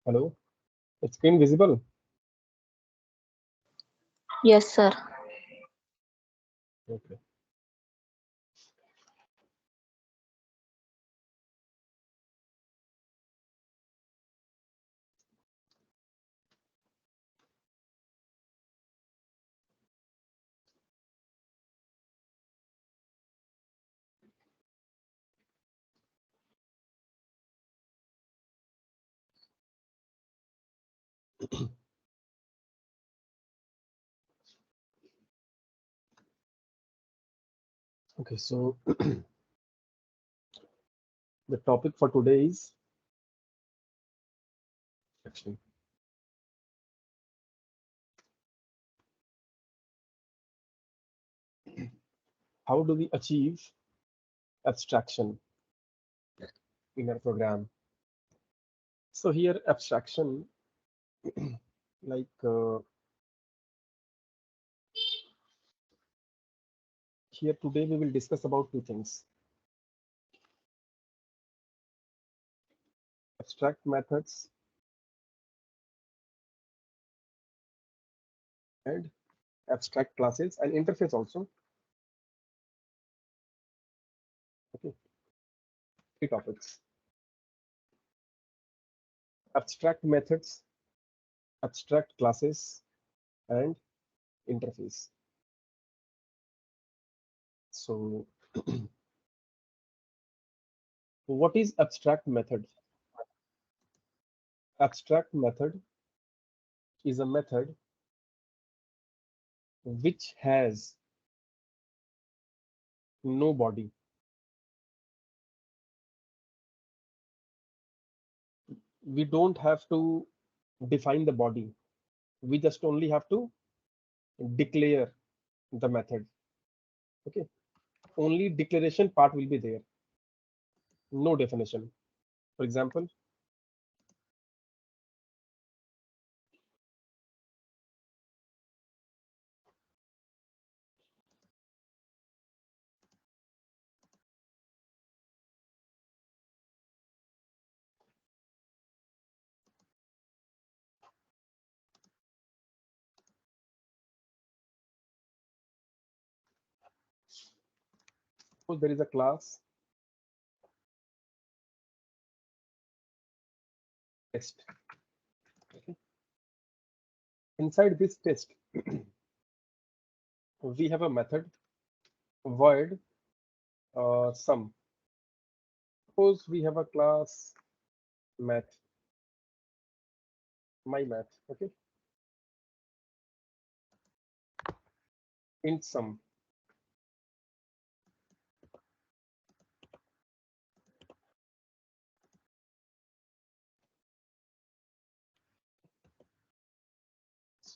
Hello, is screen visible? Yes, sir. Okay. Okay, so the topic for today is actually how do we achieve abstraction in our program? So here abstraction, like here today we will discuss about two things: abstract methods and abstract classes and interface also. Okay, three topics: abstract methods, abstract classes, and interface. So what is abstract method? Abstract method is a method which has no body. We don't have to define the body. We just only have to declare the method. Okay. Only declaration part will be there. No definition. For example, suppose there is a class test. Okay. Inside this test, we have a method void sum. Suppose we have a class math, my math. Okay. Int sum.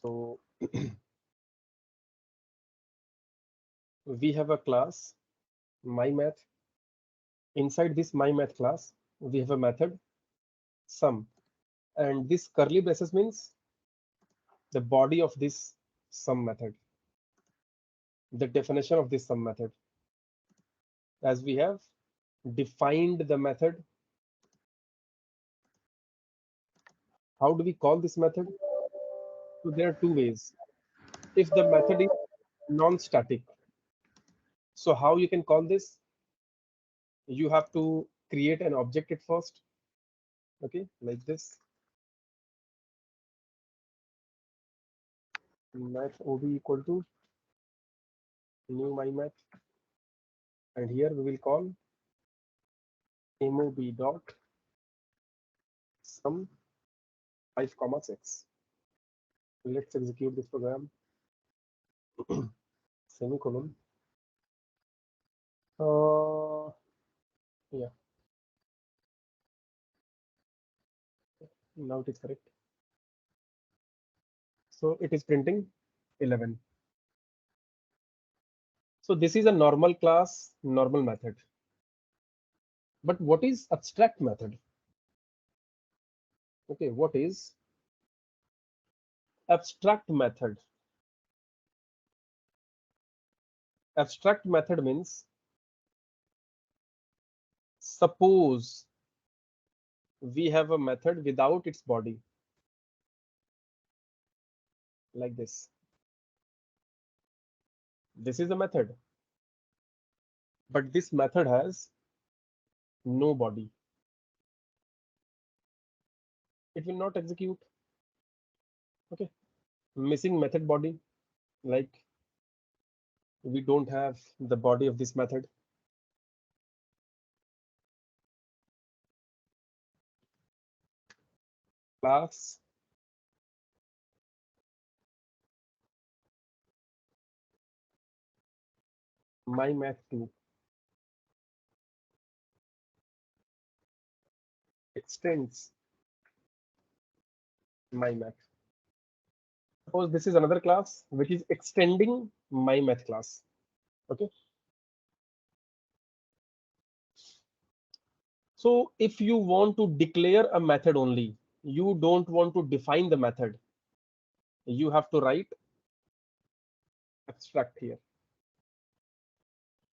So we have a class my math. Inside this my math class, we have a method sum, and this curly braces means the body of this sum method, the definition of this sum method. As we have defined the method, how do we call this method? So there are two ways. If the method is non-static, so how you can call this? You have to create an object at first. Okay, like this. Math ob equal to new my math, and here we will call mob dot sum 5 comma 6. Let's execute this program. Semicolon. Yeah, now it is correct. So it is printing 11. So this is a normal class, normal method. But what is abstract method? Okay, what is abstract method? Abstract method means suppose we have a method without its body, like this. This is a method, but this method has no body. It will not execute. Okay, missing method body, like we don't have the body of this method. Class my math2 extends my math. Suppose this is another class which is extending my math class. Okay. So if you want to declare a method only, you don't want to define the method, you have to write abstract here.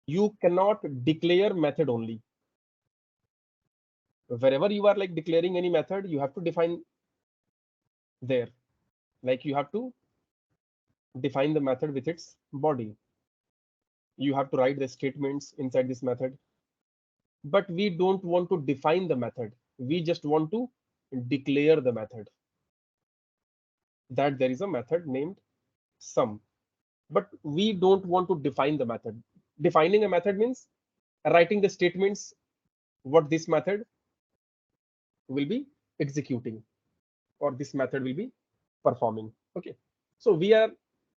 You cannot declare method only. Wherever you are like declaring any method, you have to define there. Like you have to define the method with its body. You have to write the statements inside this method. But we don't want to define the method. We just want to declare the method. That there is a method named sum. But we don't want to define the method. Defining a method means writing the statements what this method will be executing or this method will be performing. Okay. So we are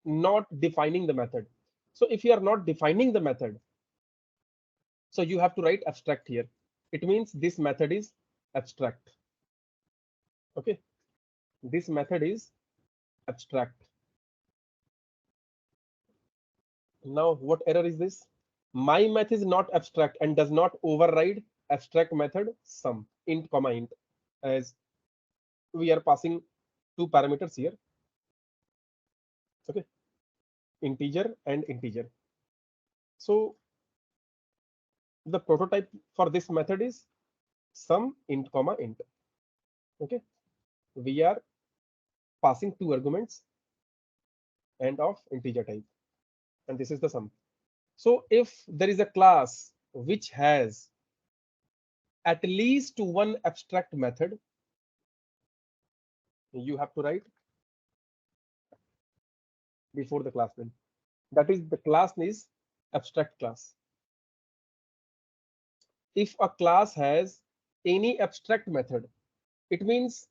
not defining the method. So if you are not defining the method, so you have to write abstract here. It means this method is abstract. Okay. This method is abstract. Now, what error is this? My math is not abstract and does not override abstract method sum int comma int, as we are passing two parameters here. Okay, integer and integer. So the prototype for this method is sum int comma int. Okay, we are passing two arguments and of integer type, and this is the sum. So if there is a class which has at least one abstract method, you have to write before the class name. That is, the class is abstract class. If a class has any abstract method, it means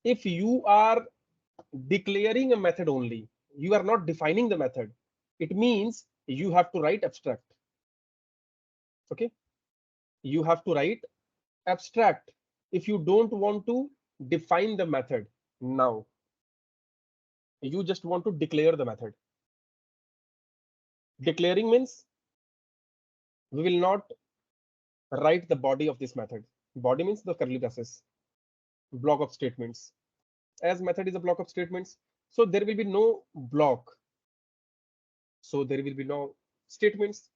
if you are declaring a method only, you are not defining the method, it means you have to write abstract. Okay, you have to write abstract if you don't want to define the method. Now you just want to declare the method. Declaring means we will not write the body of this method. Body means the curly braces, block of statements. As method is a block of statements, so there will be no block, so there will be no statements.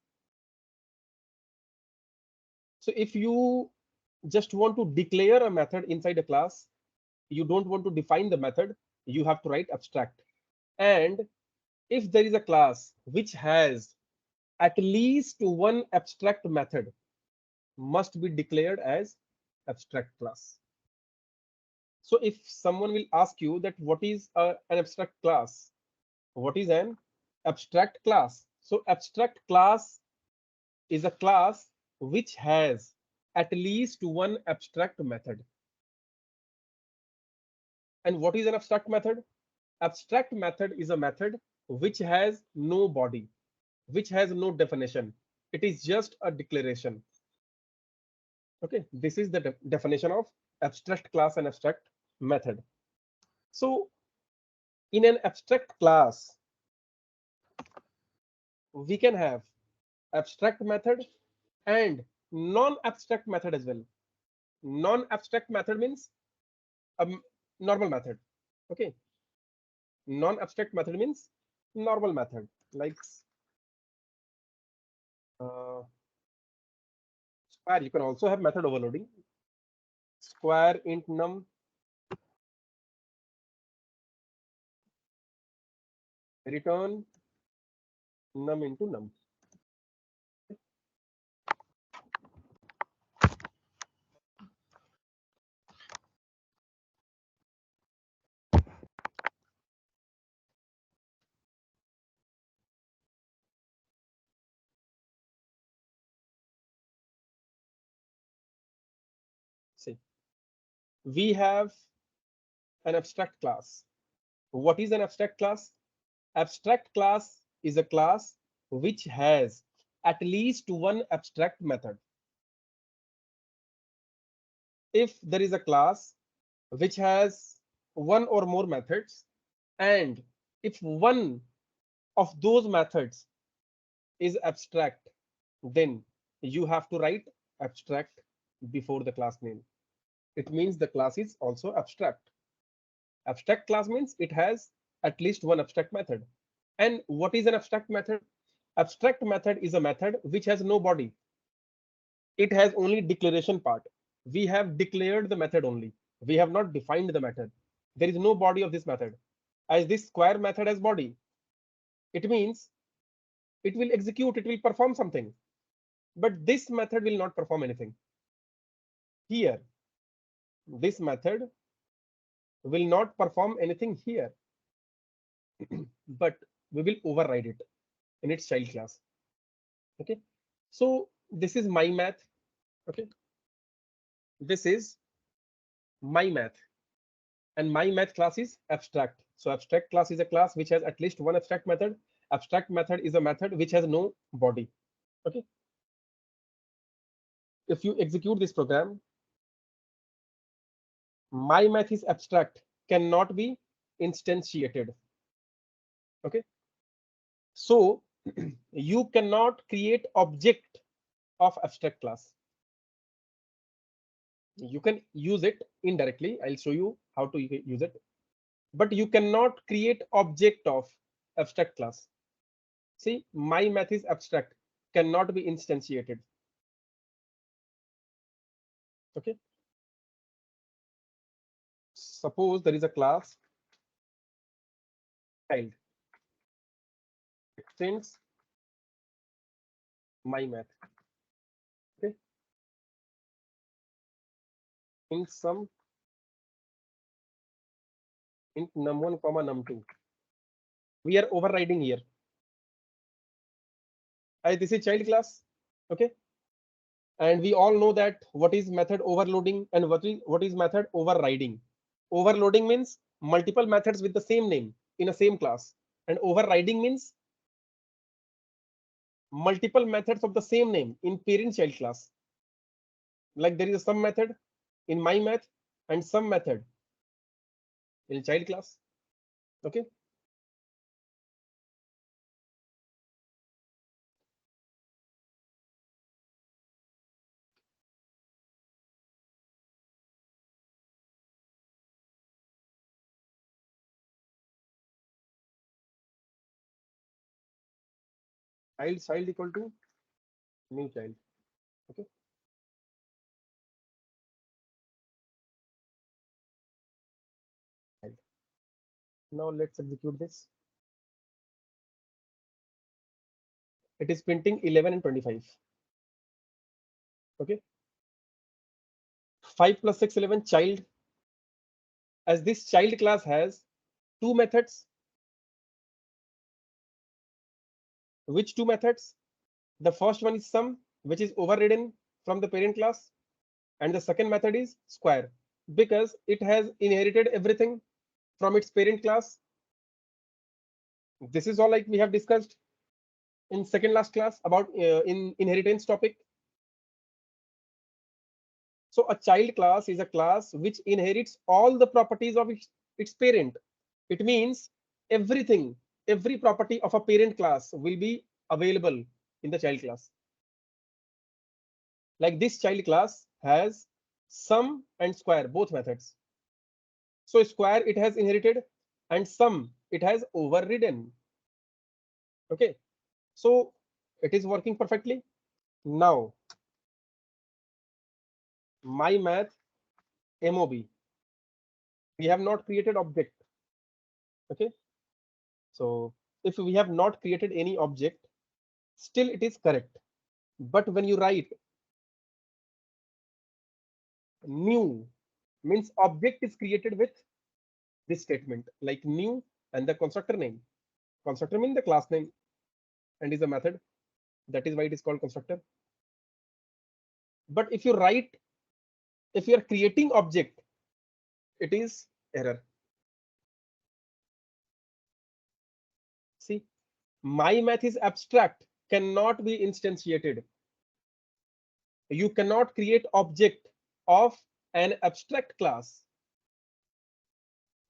So if you just want to declare a method inside a class, you don't want to define the method, you have to write abstract. And if there is a class which has at least one abstract method, must be declared as abstract class. So if someone will ask you that what is an abstract class, what is an abstract class? So abstract class is a class which has at least one abstract method. And what is an abstract method? Abstract method is a method which has no body, which has no definition. It is just a declaration. Okay, this is the definition of abstract class and abstract method. So in an abstract class, we can have abstract method and non-abstract method as well. Non-abstract method means a normal method. Okay, non-abstract method means normal method, like Square. You can also have method overloading. square int num, return num into num. See, we have an abstract class. What is an abstract class? Abstract class is a class which has at least one abstract method. If there is a class which has one or more methods, and if one of those methods is abstract, then you have to write abstract before the class name. It means the class is also abstract. Abstract class means it has at least one abstract method. And what is an abstract method? Abstract method is a method which has no body. It has only declaration part. We have declared the method only. We have not defined the method. There is no body of this method. As this square method has body, it means it will execute, it will perform something. But this method will not perform anything. Here, this method will not perform anything here, but we will override it in its child class. Okay, so this is my math. Okay, this is my math, and my math class is abstract. So abstract class is a class which has at least one abstract method. Abstract method is a method which has no body. Okay, if you execute this program, my math is abstract, cannot be instantiated. Okay, so you cannot create object of abstract class. You can use it indirectly. I'll show you how to use it, but you cannot create object of abstract class. See, my math is abstract, cannot be instantiated. Okay, suppose there is a class child extends my math. Okay, in some int num1 comma num2, we are overriding here. This is child class. Okay, and we all know that what is method overloading and what is method overriding. Overloading means multiple methods with the same name in a same class, and overriding means multiple methods of the same name in parent child class. Like there is some method in my math and some method in child class. Okay, child equal to new child. Okay, child. Now let's execute this. It is printing 11 and 25. Okay, 5 plus 6 11 child. As this child class has two methods. Which two methods? The first one is sum, which is overridden from the parent class, and the second method is square, because it has inherited everything from its parent class. This is all like we have discussed in second last class about in inheritance topic. So a child class is a class which inherits all the properties of its parent. It means everything, every property of a parent class will be available in the child class. Like this child class has sum and square, both methods. So square it has inherited, and sum it has overridden. Okay, so it is working perfectly. Now my math MOB. We have not created object. Okay. So if we have not created any object, still it is correct. But when you write new, means object is created with this statement, like new and the constructor name. Constructor means the class name and is a method. That is why it is called constructor. But if you write, if you are creating object, it is error. See, my math is abstract, cannot be instantiated. You cannot create object of an abstract class,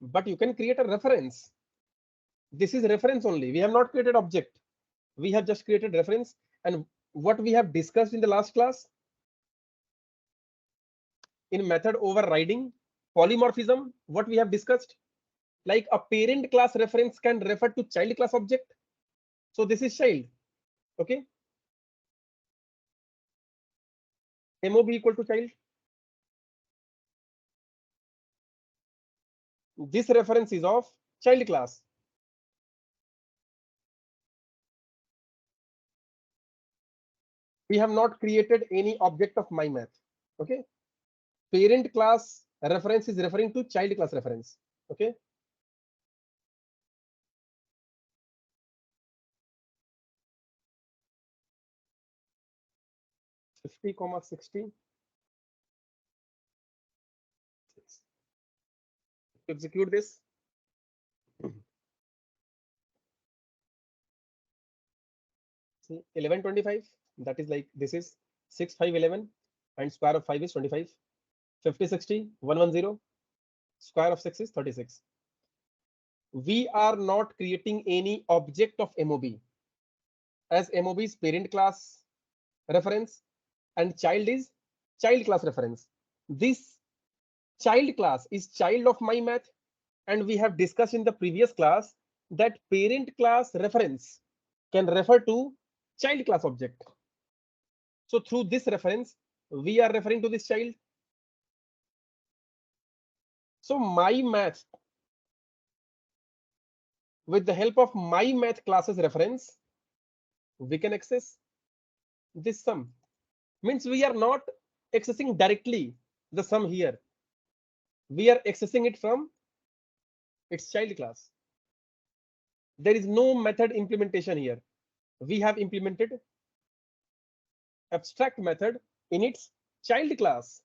but you can create a reference. This is reference only. We have not created object. We have just created reference. And what we have discussed in the last class in method overriding, polymorphism, what we have discussed, like a parent class reference can refer to child class object. So this is child. Okay. MOB equal to child. This reference is of child class. We have not created any object of my math. Okay. Parent class reference is referring to child class reference. Okay. (50, 60). Execute this. See, 1125. That is like this is 6, 5, 11, and square of 5 is 25. 50, 60, 110. Square of 6 is 36. We are not creating any object of MOB, as MOB is parent class reference and child is child class reference. This child class is child of my math, and we have discussed in the previous class that parent class reference can refer to child class object. So through this reference, we are referring to this child. So my math, with the help of my math classes reference, we can access this sum. Means we are not accessing directly the sum here. We are accessing it from its child class. There is no method implementation here. We have implemented abstract method in its child class.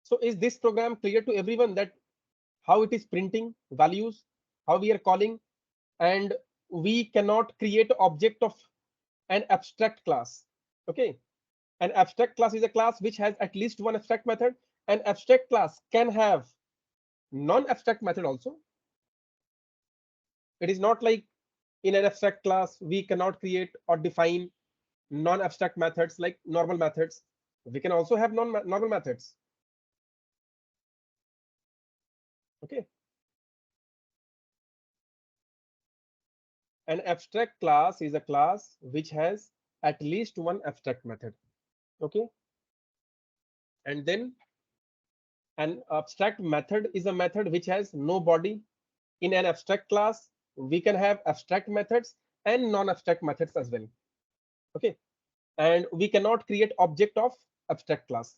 So is this program clear to everyone that how it is printing values, how we are calling, and we cannot create object of an abstract class? Okay. An abstract class is a class which has at least one abstract method. An abstract class can have non-abstract method also. It is not like in an abstract class we cannot create or define non-abstract methods like normal methods. We can also have non-normal methods. Okay. An abstract class is a class which has at least one abstract method. Okay. And then an abstract method is a method which has no body. In an abstract class, we can have abstract methods and non-abstract methods as well. Okay. And we cannot create object of abstract class.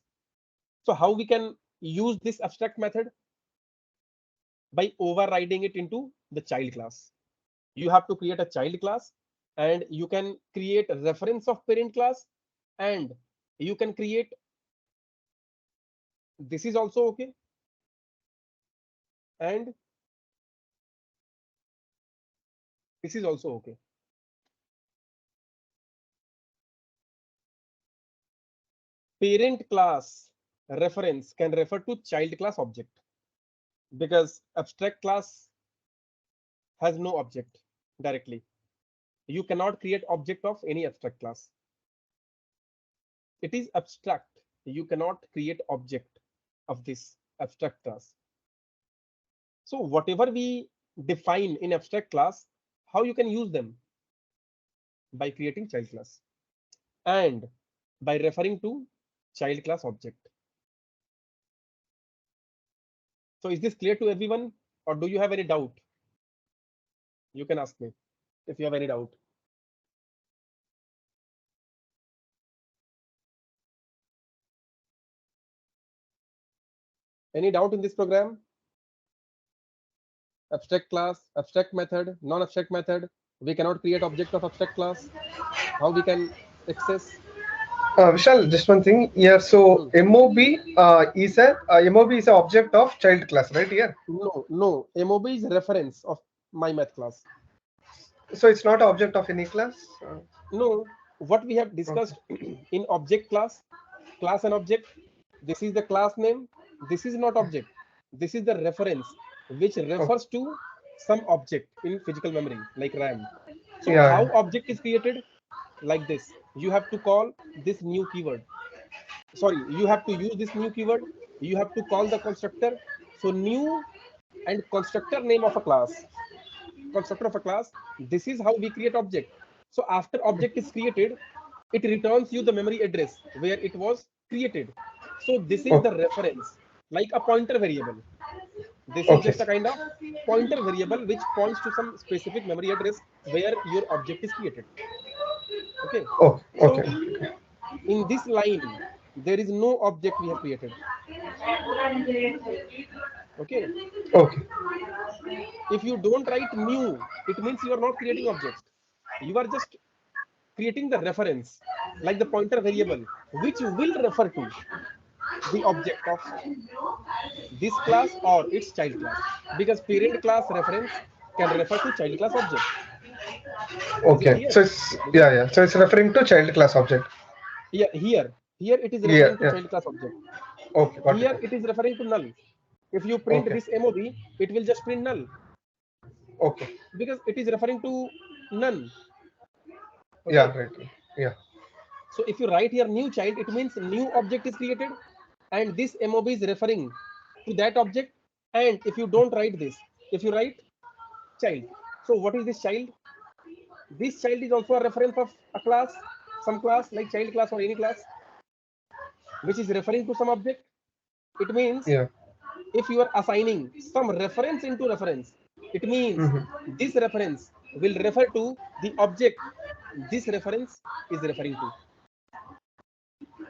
So how we can use this abstract method? By overriding it into the child class. You have to create a child class, and you can create a reference of parent class, and you can create, this is also okay, and this is also okay. Parent class reference can refer to child class object, because abstract class has no object directly. You cannot create object of any abstract class. It is abstract. You cannot create object of this abstract class. So whatever we define in abstract class, how you can use them? By creating child class. And by referring to child class object. So is this clear to everyone, or do you have any doubt? You can ask me if you have any doubt. Any doubt in this program? Abstract class, abstract method, non-abstract method. We cannot create object of abstract class. How we can access? Vishal, just one thing. Yeah, so Hmm. MOB is an object of child class, right? Yeah. No, no. MOB is reference of my math class. So it's not an object of any class. No, what we have Okay. discussed in object class and object. This is the class name. This is not object. This is the reference which Oh, refers to some object in physical memory like RAM. So yeah. how object is created? Like this. You have to call this new keyword. Sorry, you have to use this new keyword. You have to call the constructor. So new and constructor name of a class. Constructor of a class. This is how we create object. So after object is created, it returns you the memory address where it was created. So this is Oh, the reference, like a pointer variable. This is okay. just a kind of pointer variable which points to some specific memory address where your object is created. Okay. Oh, So okay. in this line, there is no object we have created. Okay. Okay. If you don't write new, it means you are not creating objects. You are just creating the reference, like the pointer variable, which will refer to the object of this class or its child class. Because parent class reference can refer to child class object. Is it Okay. clear? So it's Because yeah, yeah. So it's referring to child class object. here it is Yeah, referring to yeah. child class object. Okay, got it. Here it is referring to null. If you print Okay. this MOB, it will just print null Okay. because it is referring to none. Yeah, Okay. right. Yeah. So if you write here new child, it means new object is created, and this MOB is referring to that object. And if you don't write this, if you write child, so what is this child? This child is also a reference of a class, some class like child class or any class, which is referring to some object. It means Yeah. if you are assigning some reference into reference, it means Hmm. this reference will refer to the object this reference is referring to.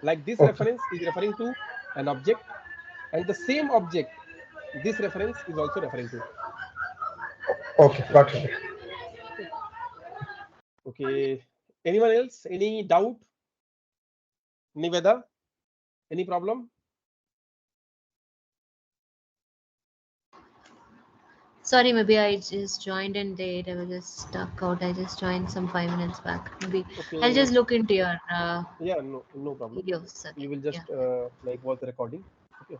Like this Okay. reference is referring to an object, and the same object this reference is also referring to. Okay, got it. Okay. Anyone else? Any doubt? Niveda? Any problem? Sorry, maybe I just joined and I was just stuck out. I just joined some 5 minutes back. Maybe I'll Okay. just look into your Yeah, no problem. videos You again. will Yeah. just like watch the recording. Okay.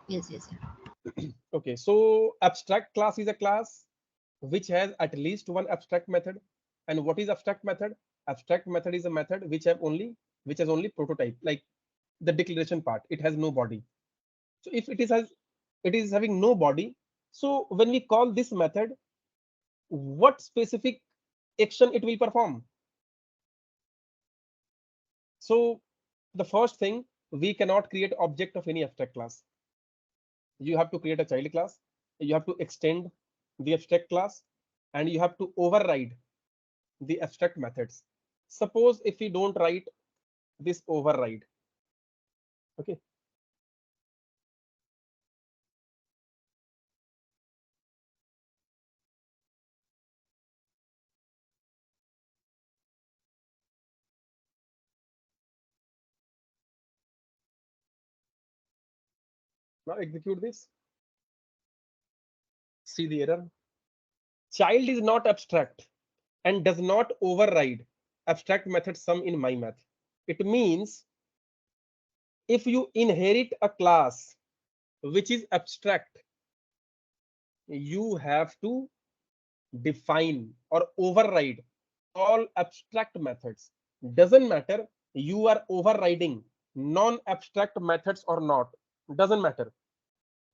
Yes, yes, yeah. Okay. So abstract class is a class which has at least one abstract method. And what is abstract method? Abstract method is a method which has only prototype, like the declaration part. It has no body. So if it is having no body, so when we call this method, what specific action it will perform? So the first thing, we cannot create object of any abstract class. You have to create a child class, you have to extend the abstract class, and you have to override the abstract methods. Suppose if we don't write this override, okay. Now execute this. See the error. Child is not abstract and does not override abstract method sum in my math. It means if you inherit a class which is abstract, you have to define or override all abstract methods. Doesn't matter you are overriding non-abstract methods or not, doesn't matter.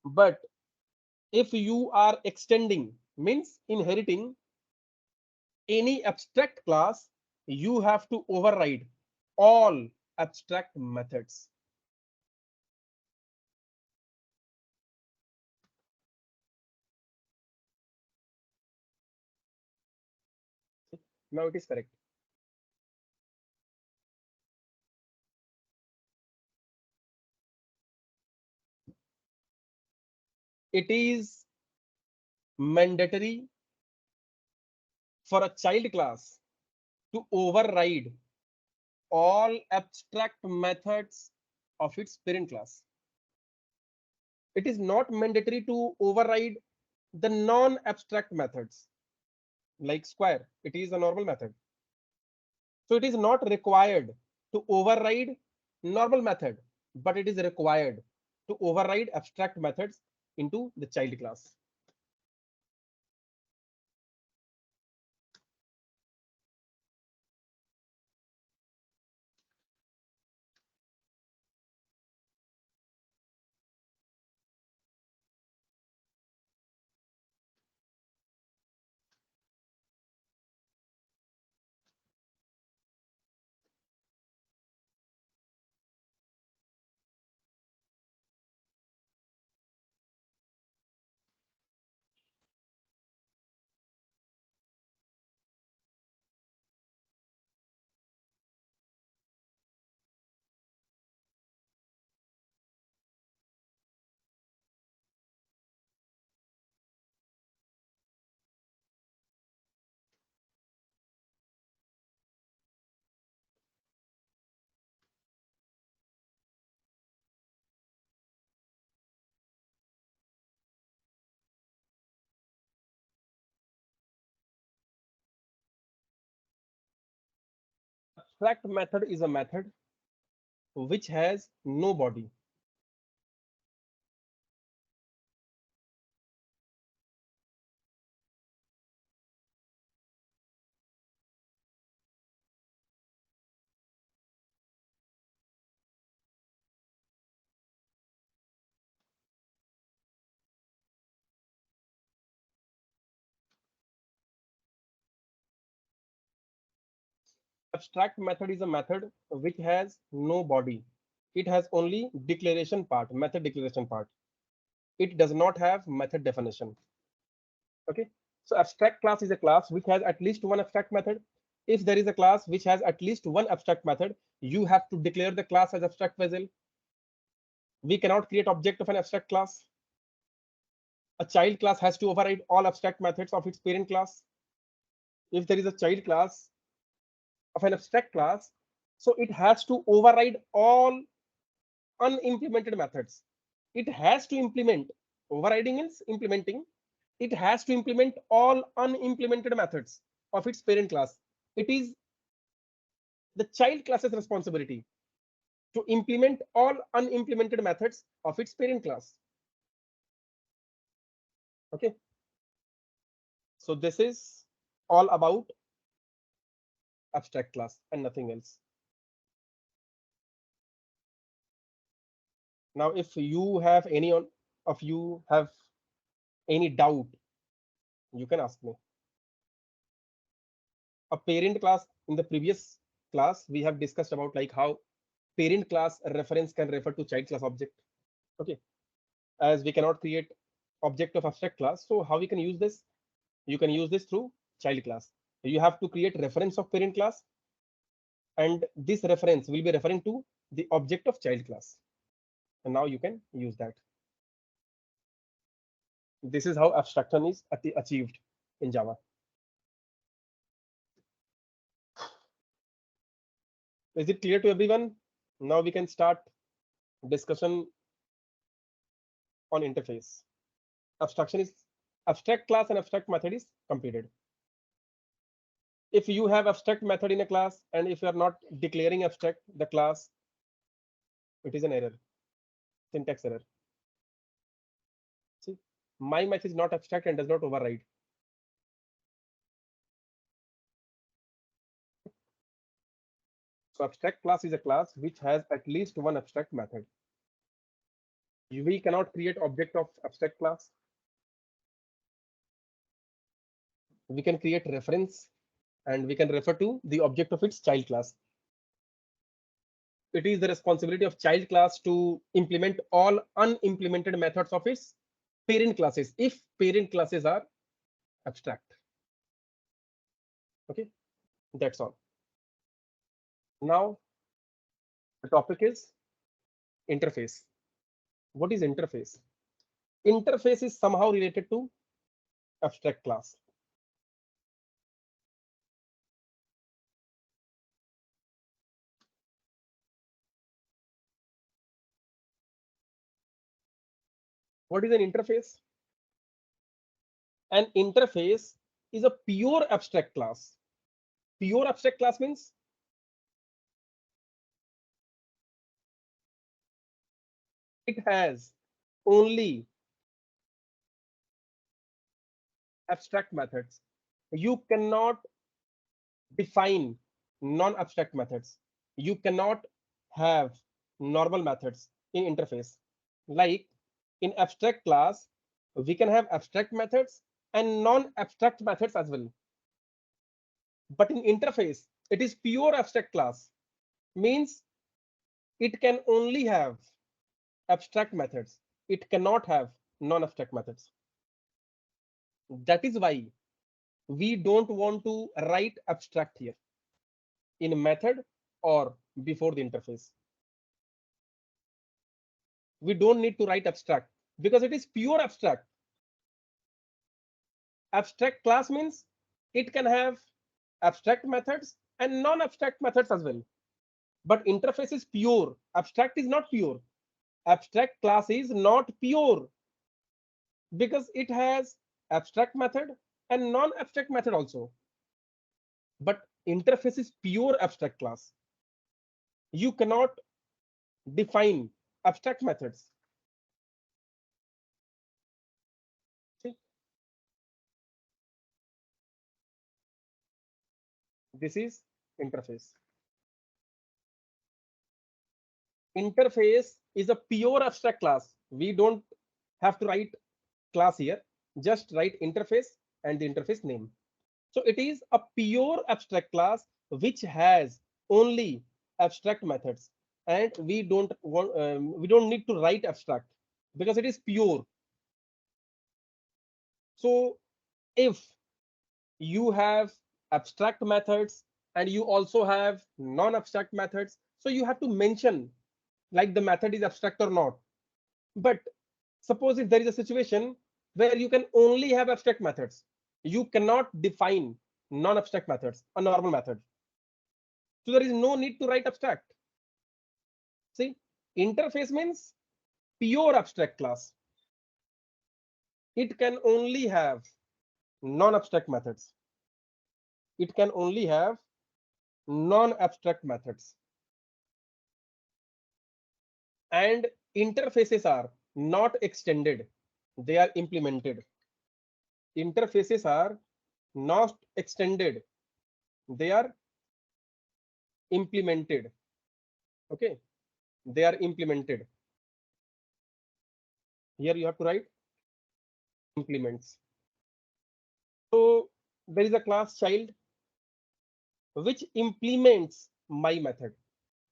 But if you are extending, means inheriting any abstract class, you have to override all abstract methods. Now it is correct. It is mandatory for a child class to override all abstract methods of its parent class. It is not mandatory to override the non-abstract methods like square. It is a normal method. So it is not required to override normal method, but it is required to override abstract methods into the child class. Abstract method is a method which has no body. Abstract method is a method which has no body. It has only declaration part, method declaration part. It does not have method definition. Okay. So abstract class is a class which has at least one abstract method. If there is a class which has at least one abstract method, you have to declare the class as abstract vessel. We cannot create object of an abstract class. A child class has to override all abstract methods of its parent class. If there is a child class of an abstract class, so it has to override all unimplemented methods. It has to implement, overriding is implementing. It has to implement all unimplemented methods of its parent class. It is the child class's responsibility to implement all unimplemented methods of its parent class. Okay. So this is all about abstract class and nothing else. Now, if you have any of you have any doubt, you can ask me. A parent class, in the previous class, we have discussed about like how parent class reference can refer to child class object. Okay. As we cannot create object of abstract class, so how we can use this? You can use this through child class. You have to create reference of parent class, and this reference will be referring to the object of child class. And now you can use that. This is how abstraction is achieved in Java. Is it clear to everyone? Now we can start discussion on interface. Abstraction is abstract class and abstract method is completed. If you have abstract method in a class and if you are not declaring abstract the class, it is an error, syntax error. See, my method is not abstract and does not override. So abstract class is a class which has at least one abstract method. We cannot create object of abstract class. We can create reference and we can refer to the object of its child class. it is the responsibility of child class to implement all unimplemented methods of its parent classes if parent classes are abstract. Okay, that's all. Now the topic is interface. What is interface? Interface is somehow related to abstract class. What is an interface? An interface is a pure abstract class. Pure abstract class means it has only abstract methods. You cannot define non-abstract methods. You cannot have normal methods in interface. Like in abstract class, we can have abstract methods and non-abstract methods as well. But in interface, it is pure abstract class, means it can only have abstract methods. It cannot have non-abstract methods. That is why we don't want to write abstract here in method or before the interface. We don't need to write abstract because it is pure abstract. Abstract class means it can have abstract methods and non-abstract methods as well. But interface is pure. Abstract is not pure. Abstract class is not pure because it has abstract method and non-abstract method also. But interface is pure abstract class. You cannot define abstract methods. See? This is interface. Interface is a pure abstract class. We don't have to write class here, just write interface and the interface name. So it is a pure abstract class which has only abstract methods, and we don't need to write abstract because it is pure. So if you have abstract methods and you also have non-abstract methods, so you have to mention like the method is abstract or not. But suppose if there is a situation where you can only have abstract methods, you cannot define non-abstract methods, a normal method. So there is no need to write abstract. See, interface means pure abstract class. It can only have non-abstract methods. It can only have non-abstract methods. And interfaces are not extended, they are implemented. Interfaces are not extended, they are implemented. Okay, they are implemented. Here you have to write implements. So there is a class child which implements my method.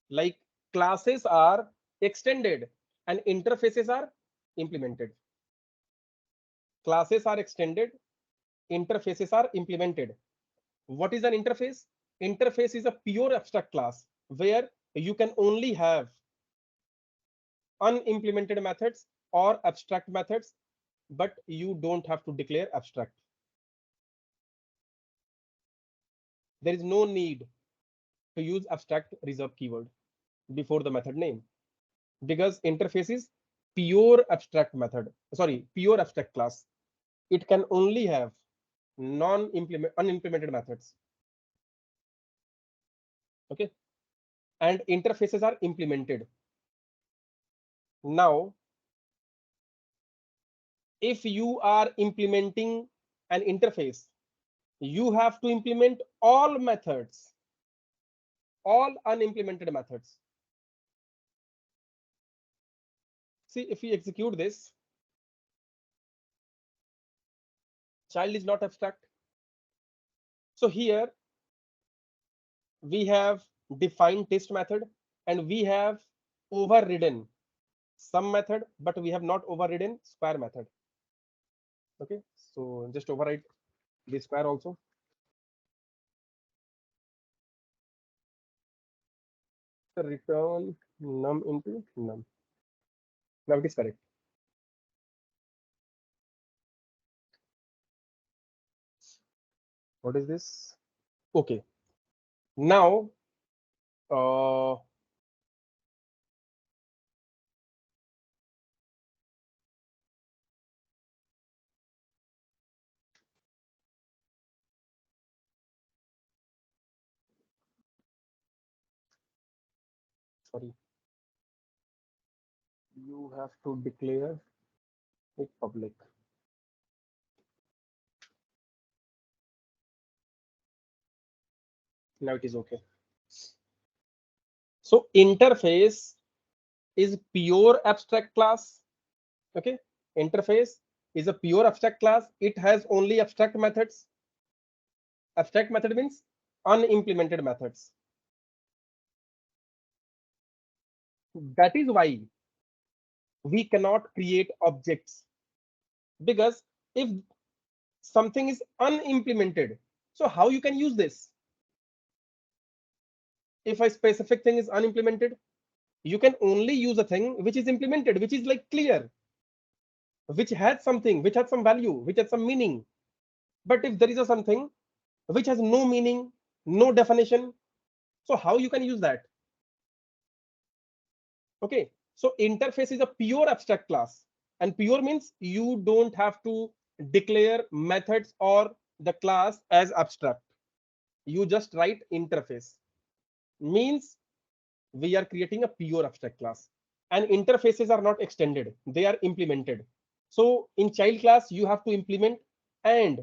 Like classes are extended and interfaces are implemented. Classes are extended, interfaces are implemented. What is an interface? Interface is a pure abstract class where you can only have unimplemented methods or abstract methods, but you don't have to declare abstract. There is no need to use abstract reserve keyword before the method name because interface is pure abstract method. Sorry, pure abstract class. It can only have unimplemented methods. Okay, and interfaces are implemented. Now, if you are implementing an interface, you have to implement all methods, all unimplemented methods. See, if we execute this, child is not abstract. So here we have defined test method and we have overridden sum method, but we have not overridden square method. Okay, so just override the square also. Return num into num. Now it is correct. What is this? Okay. Now, uh, sorry, you have to declare it public. Now it is okay. So interface is pure abstract class. Okay, interface is a pure abstract class. It has only abstract methods. Abstract method means unimplemented methods. That is why we cannot create objects, because if something is unimplemented, so how you can use this? If a specific thing is unimplemented, you can only use a thing which is implemented, which is like clear, which has something, which has some value, which has some meaning. But if there is a something which has no meaning, no definition, so how you can use that? Okay, so interface is a pure abstract class, and pure means you don't have to declare methods or the class as abstract. You just write interface, means we are creating a pure abstract class, and interfaces are not extended, they are implemented. So in child class you have to implement, and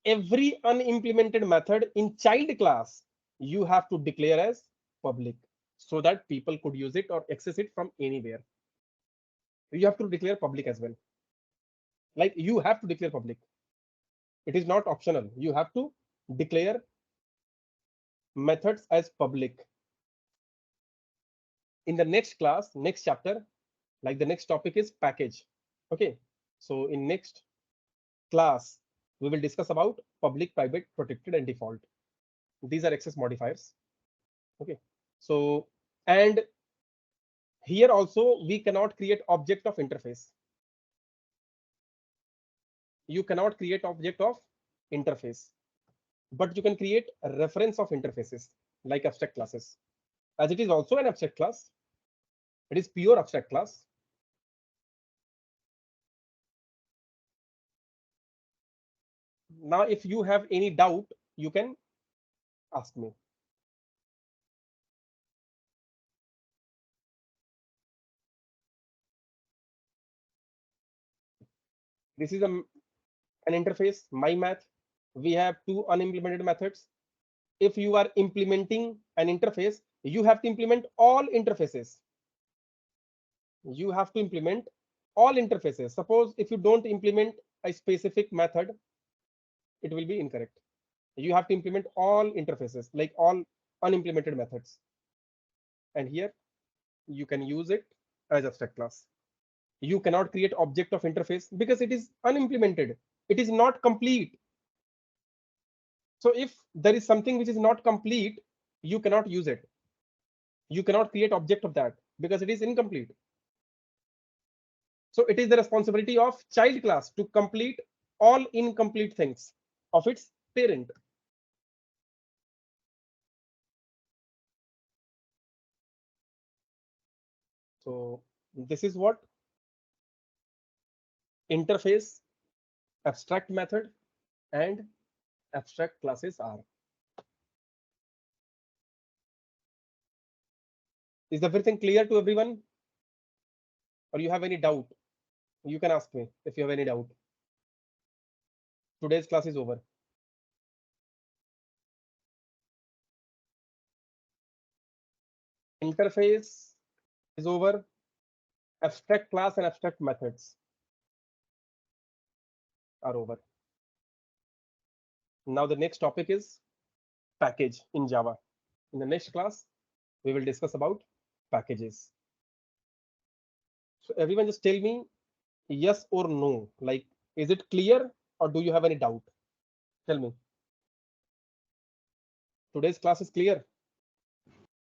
every unimplemented method in child class you have to declare as public, so that people could use it or access it from anywhere. You have to declare public as well. Like, you have to declare public, it is not optional. You have to declare methods as public. In the next class, next chapter, like the next topic is package. Okay, so in next class we will discuss about public, private, protected, and default. These are access modifiers. Okay, so, and here also we cannot create object of interface. You cannot create object of interface, but you can create a reference of interfaces like abstract classes, as it is also an abstract class. It is pure abstract class. Now if you have any doubt, you can ask me. This is an interface, my math. We have two unimplemented methods. If you are implementing an interface, you have to implement all interfaces. You have to implement all interfaces. Suppose if you don't implement a specific method, it will be incorrect. You have to implement all interfaces, like all unimplemented methods. And here you can use it as abstract class. You cannot create object of interface because it is unimplemented. It is not complete. So if there is something which is not complete, you cannot use it. You cannot create object of that because it is incomplete. So it is the responsibility of child class to complete all incomplete things of its parent. So this is what interface, abstract method, and abstract classes are. Is everything clear to everyone? Or you have any doubt? You can ask me if you have any doubt. Today's class is over. Interface is over. Abstract class and abstract methods are over. Now the next topic is package in Java. In the next class, we will discuss about packages. So everyone just tell me yes or no. Like, is it clear or do you have any doubt? Tell me. Today's class is clear.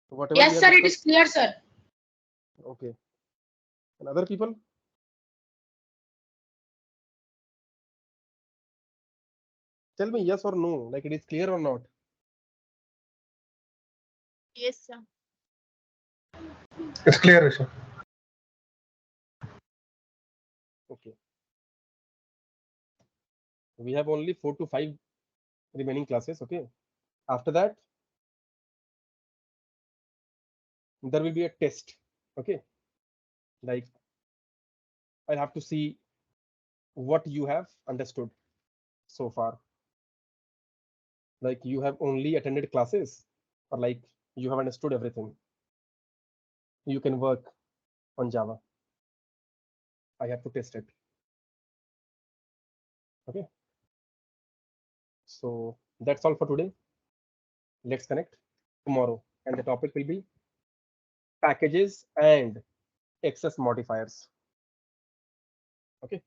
Whatever we Yes, have sir, it discussed. is clear, sir. Okay. And other people? Tell me yes or no. Like, it is clear or not? Yes, sir. It's clear, sir. Okay. We have only 4 to 5 remaining classes. Okay. After that, there will be a test. Okay. Like, I'll have to see what you have understood so far. Like, you have only attended classes, or like you have understood everything. You can work on Java. I have to test it. Okay. So that's all for today. Let's connect tomorrow, and the topic will be packages and access modifiers. Okay.